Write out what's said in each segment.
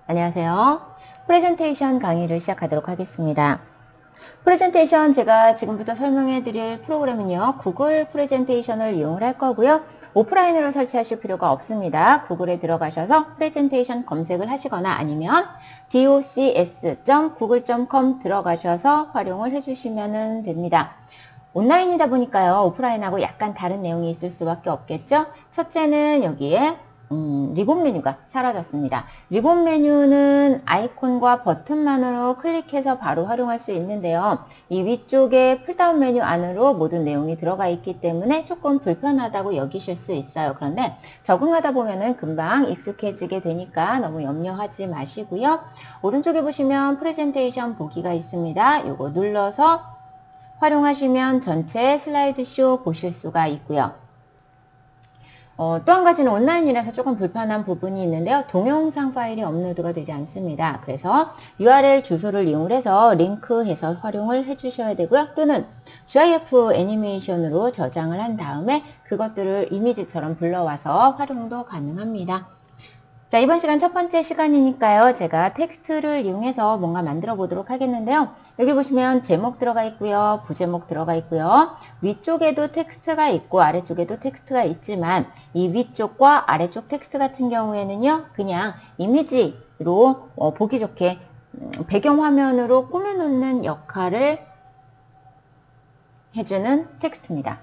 안녕하세요. 프레젠테이션 강의를 시작하도록 하겠습니다. 프레젠테이션 제가 지금부터 설명해 드릴 프로그램은요. 구글 프레젠테이션을 이용을 할 거고요. 오프라인으로 설치하실 필요가 없습니다. 구글에 들어가셔서 프레젠테이션 검색을 하시거나 아니면 docs.google.com 들어가셔서 활용을 해주시면 됩니다. 온라인이다 보니까요. 오프라인하고 약간 다른 내용이 있을 수밖에 없겠죠. 첫째는 여기에 리본 메뉴가 사라졌습니다. 리본 메뉴는 아이콘과 버튼만으로 클릭해서 바로 활용할 수 있는데요. 이 위쪽에 풀다운 메뉴 안으로 모든 내용이 들어가 있기 때문에 조금 불편하다고 여기실 수 있어요. 그런데 적응하다 보면은 금방 익숙해지게 되니까 너무 염려하지 마시고요. 오른쪽에 보시면 프레젠테이션 보기가 있습니다. 요거 눌러서 활용하시면 전체 슬라이드쇼 보실 수가 있고요. 또 한 가지는 온라인이라서 조금 불편한 부분이 있는데요. 동영상 파일이 업로드가 되지 않습니다. 그래서 URL 주소를 이용해서 링크해서 활용을 해주셔야 되고요. 또는 GIF 애니메이션으로 저장을 한 다음에 그것들을 이미지처럼 불러와서 활용도 가능합니다. 자, 이번 시간 첫 번째 시간이니까요. 제가 텍스트를 이용해서 뭔가 만들어 보도록 하겠는데요. 여기 보시면 제목 들어가 있고요. 부제목 들어가 있고요. 위쪽에도 텍스트가 있고 아래쪽에도 텍스트가 있지만 이 위쪽과 아래쪽 텍스트 같은 경우에는요. 그냥 이미지로 보기 좋게 배경화면으로 꾸며놓는 역할을 해주는 텍스트입니다.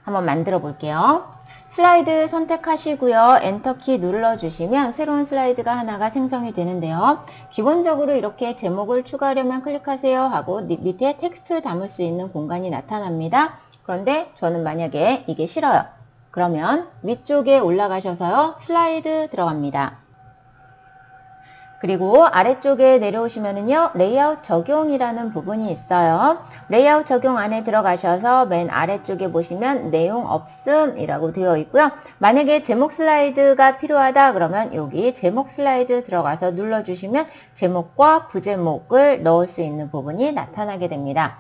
한번 만들어 볼게요. 슬라이드 선택하시고요. 엔터키 눌러주시면 새로운 슬라이드가 하나가 생성이 되는데요. 기본적으로 이렇게 제목을 추가하려면 클릭하세요 하고 밑에 텍스트 담을 수 있는 공간이 나타납니다. 그런데 저는 만약에 이게 싫어요. 그러면 위쪽에 올라가셔서요. 슬라이드 들어갑니다. 그리고 아래쪽에 내려오시면은요, 레이아웃 적용이라는 부분이 있어요. 레이아웃 적용 안에 들어가셔서 맨 아래쪽에 보시면 내용 없음이라고 되어 있고요. 만약에 제목 슬라이드가 필요하다 그러면 여기 제목 슬라이드 들어가서 눌러주시면 제목과 부제목을 넣을 수 있는 부분이 나타나게 됩니다.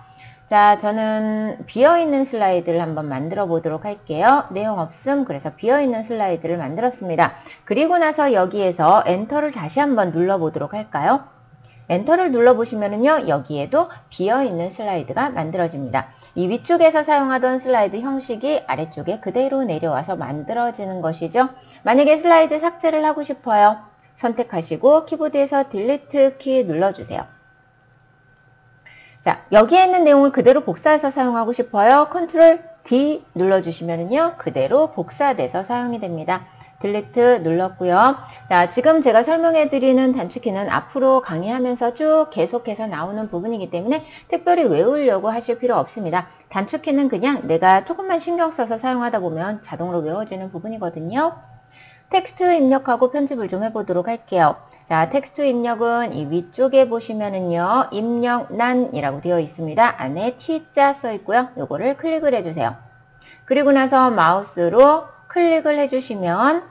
자, 저는 비어있는 슬라이드를 한번 만들어 보도록 할게요. 내용 없음, 그래서 비어있는 슬라이드를 만들었습니다. 그리고 나서 여기에서 엔터를 다시 한번 눌러보도록 할까요? 엔터를 눌러보시면은요, 여기에도 비어있는 슬라이드가 만들어집니다. 이 위쪽에서 사용하던 슬라이드 형식이 아래쪽에 그대로 내려와서 만들어지는 것이죠. 만약에 슬라이드 삭제를 하고 싶어요. 선택하시고 키보드에서 딜리트 키 눌러주세요. 자, 여기에 있는 내용을 그대로 복사해서 사용하고 싶어요. 컨트롤 D 눌러주시면은요, 그대로 복사돼서 사용이 됩니다. 딜리트 눌렀고요. 자, 지금 제가 설명해드리는 단축키는 앞으로 강의하면서 쭉 계속해서 나오는 부분이기 때문에 특별히 외우려고 하실 필요 없습니다. 단축키는 그냥 내가 조금만 신경 써서 사용하다 보면 자동으로 외워지는 부분이거든요. 텍스트 입력하고 편집을 좀 해보도록 할게요. 자, 텍스트 입력은 이 위쪽에 보시면은요, 입력란이라고 되어 있습니다. 안에 T자 써 있고요. 요거를 클릭을 해주세요. 그리고 나서 마우스로 클릭을 해주시면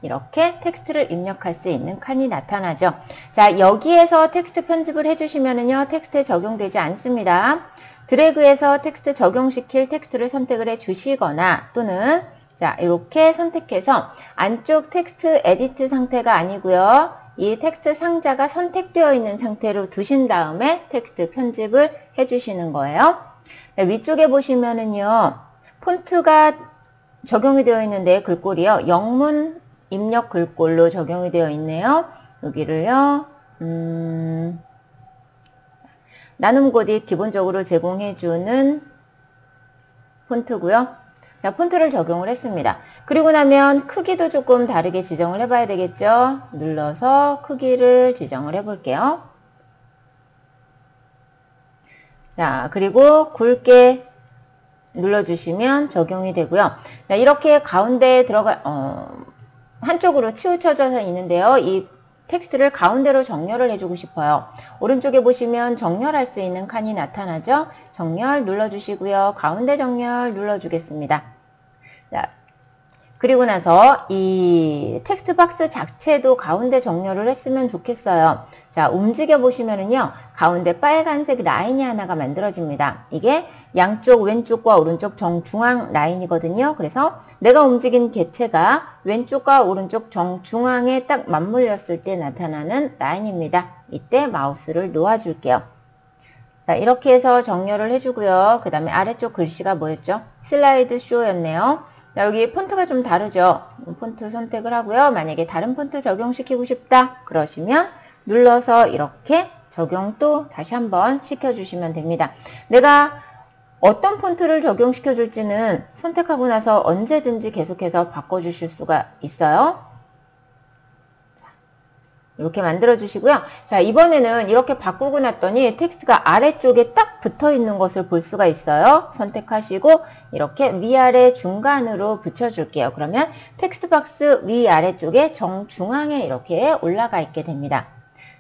이렇게 텍스트를 입력할 수 있는 칸이 나타나죠. 자, 여기에서 텍스트 편집을 해주시면은요, 텍스트에 적용되지 않습니다. 드래그해서 텍스트 적용시킬 텍스트를 선택을 해 주시거나 또는 자, 이렇게 선택해서 안쪽 텍스트 에디트 상태가 아니고요. 이 텍스트 상자가 선택되어 있는 상태로 두신 다음에 텍스트 편집을 해 주시는 거예요. 네, 위쪽에 보시면은요. 폰트가 적용이 되어 있는데 글꼴이요. 영문 입력 글꼴로 적용이 되어 있네요. 여기를요. 나눔고딕 기본적으로 제공해주는 폰트고요. 자, 폰트를 적용을 했습니다. 그리고 나면 크기도 조금 다르게 지정을 해봐야 되겠죠. 눌러서 크기를 지정을 해볼게요. 자, 그리고 굵게 눌러주시면 적용이 되고요. 자, 이렇게 가운데에 한쪽으로 치우쳐져 있는데요. 이 텍스트를 가운데로 정렬을 해주고 싶어요. 오른쪽에 보시면 정렬할 수 있는 칸이 나타나죠. 정렬 눌러주시고요. 가운데 정렬 눌러주겠습니다. 자, 그리고 나서 이 텍스트 박스 자체도 가운데 정렬을 했으면 좋겠어요. 자, 움직여 보시면은요, 가운데 빨간색 라인이 하나가 만들어집니다. 이게 양쪽 왼쪽과 오른쪽 정중앙 라인이거든요. 그래서 내가 움직인 개체가 왼쪽과 오른쪽 정중앙에 딱 맞물렸을 때 나타나는 라인입니다. 이때 마우스를 놓아줄게요. 자, 이렇게 해서 정렬을 해주고요. 그 다음에 아래쪽 글씨가 뭐였죠? 슬라이드 쇼였네요. 자, 여기 폰트가 좀 다르죠? 폰트 선택을 하고요. 만약에 다른 폰트 적용시키고 싶다 그러시면 눌러서 이렇게 적용 또 다시 한번 시켜주시면 됩니다. 내가 어떤 폰트를 적용시켜 줄지는 선택하고 나서 언제든지 계속해서 바꿔주실 수가 있어요. 이렇게 만들어 주시고요. 자, 이번에는 이렇게 바꾸고 났더니 텍스트가 아래쪽에 딱 붙어 있는 것을 볼 수가 있어요. 선택하시고 이렇게 위아래 중간으로 붙여 줄게요. 그러면 텍스트 박스 위아래쪽에 정중앙에 이렇게 올라가 있게 됩니다.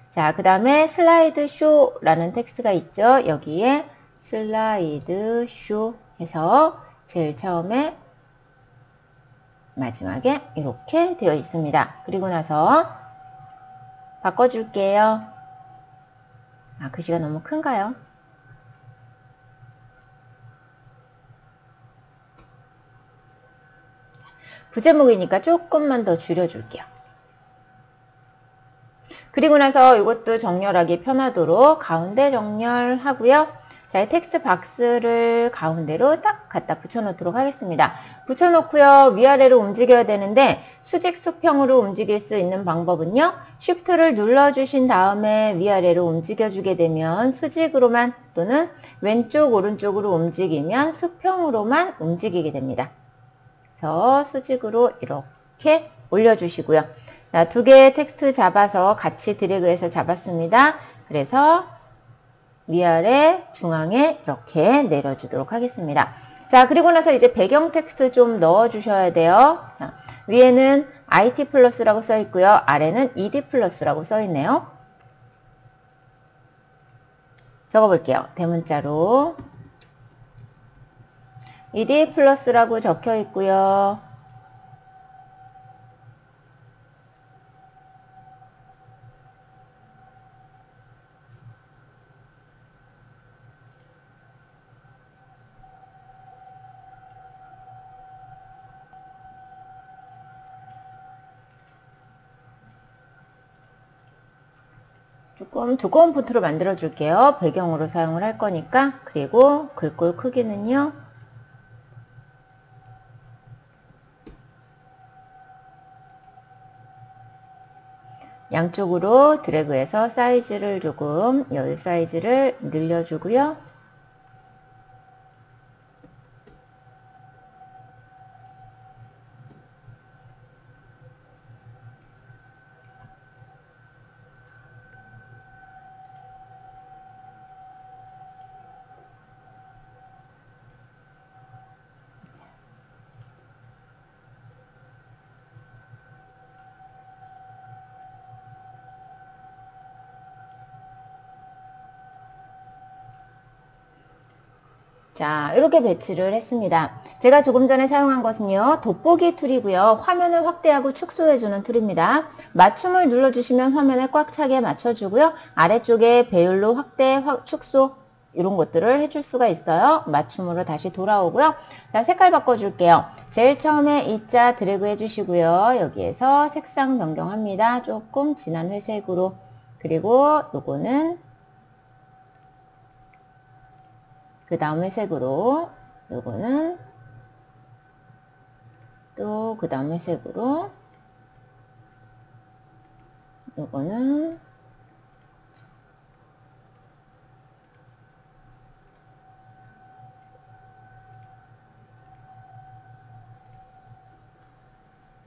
자, 그 다음에 슬라이드 쇼라는 텍스트가 있죠. 여기에 슬라이드 쇼 해서 제일 처음에 마지막에 이렇게 되어 있습니다. 그리고 나서 바꿔줄게요. 아, 글씨가 너무 큰가요? 부제목이니까 조금만 더 줄여줄게요. 그리고 나서 이것도 정렬하기 편하도록 가운데 정렬하고요. 자, 이 텍스트 박스를 가운데로 딱 갖다 붙여놓도록 하겠습니다. 붙여놓고요. 위아래로 움직여야 되는데 수직 수평으로 움직일 수 있는 방법은요. Shift를 눌러주신 다음에 위아래로 움직여주게 되면 수직으로만 또는 왼쪽 오른쪽으로 움직이면 수평으로만 움직이게 됩니다. 그래서 수직으로 이렇게 올려주시고요. 자, 두 개의 텍스트 잡아서 같이 드래그해서 잡았습니다. 그래서 위아래 중앙에 이렇게 내려주도록 하겠습니다. 자, 그리고 나서 이제 배경 텍스트 좀 넣어주셔야 돼요. 자, 위에는 IT 플러스라고 써 있고요. 아래는 ED 플러스라고 써 있네요. 적어볼게요. 대문자로 ED 플러스라고 적혀 있고요. 조금 두꺼운 폰트로 만들어 줄게요. 배경으로 사용을 할 거니까. 그리고 글꼴 크기는요. 양쪽으로 드래그해서 사이즈를 조금 열 사이즈를 늘려주고요. 자, 이렇게 배치를 했습니다. 제가 조금 전에 사용한 것은요, 돋보기 툴이고요. 화면을 확대하고 축소해주는 툴입니다. 맞춤을 눌러주시면 화면에 꽉 차게 맞춰주고요. 아래쪽에 배열로 확대, 축소 이런 것들을 해줄 수가 있어요. 맞춤으로 다시 돌아오고요. 자, 색깔 바꿔줄게요. 제일 처음에 이자 드래그 해주시고요. 여기에서 색상 변경합니다. 조금 진한 회색으로. 그리고 요거는 그 다음 회색으로, 요거는 또 그 다음 회색으로, 요거는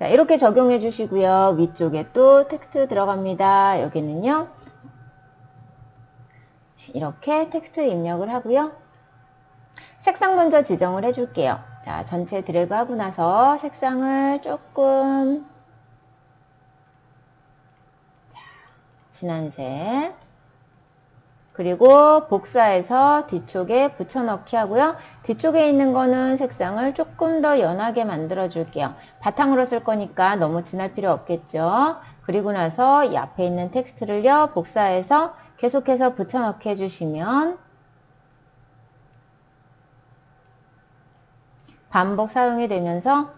자, 이렇게 적용해 주시고요. 위쪽에 또 텍스트 들어갑니다. 여기는요, 이렇게 텍스트 입력을 하고요. 색상 먼저 지정을 해줄게요. 자, 전체 드래그 하고 나서 색상을 조금 진한색, 그리고 복사해서 뒤쪽에 붙여넣기 하고요. 뒤쪽에 있는 거는 색상을 조금 더 연하게 만들어 줄게요. 바탕으로 쓸 거니까 너무 진할 필요 없겠죠. 그리고 나서 이 앞에 있는 텍스트를요, 복사해서 계속해서 붙여넣기 해주시면 반복 사용이 되면서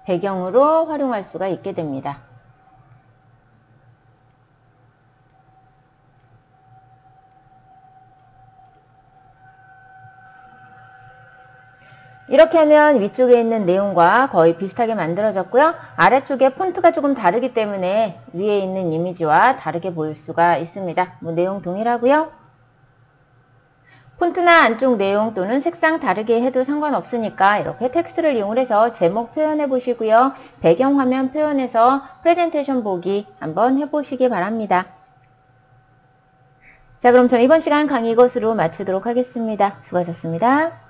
배경으로 활용할 수가 있게 됩니다. 이렇게 하면 위쪽에 있는 내용과 거의 비슷하게 만들어졌고요. 아래쪽에 폰트가 조금 다르기 때문에 위에 있는 이미지와 다르게 보일 수가 있습니다. 내용 동일하고요. 폰트나 안쪽 내용 또는 색상 다르게 해도 상관없으니까 이렇게 텍스트를 이용해서 제목 표현해 보시고요. 배경화면 표현해서 프레젠테이션 보기 한번 해보시기 바랍니다. 자, 그럼 저는 이번 시간 강의 이것으로 마치도록 하겠습니다. 수고하셨습니다.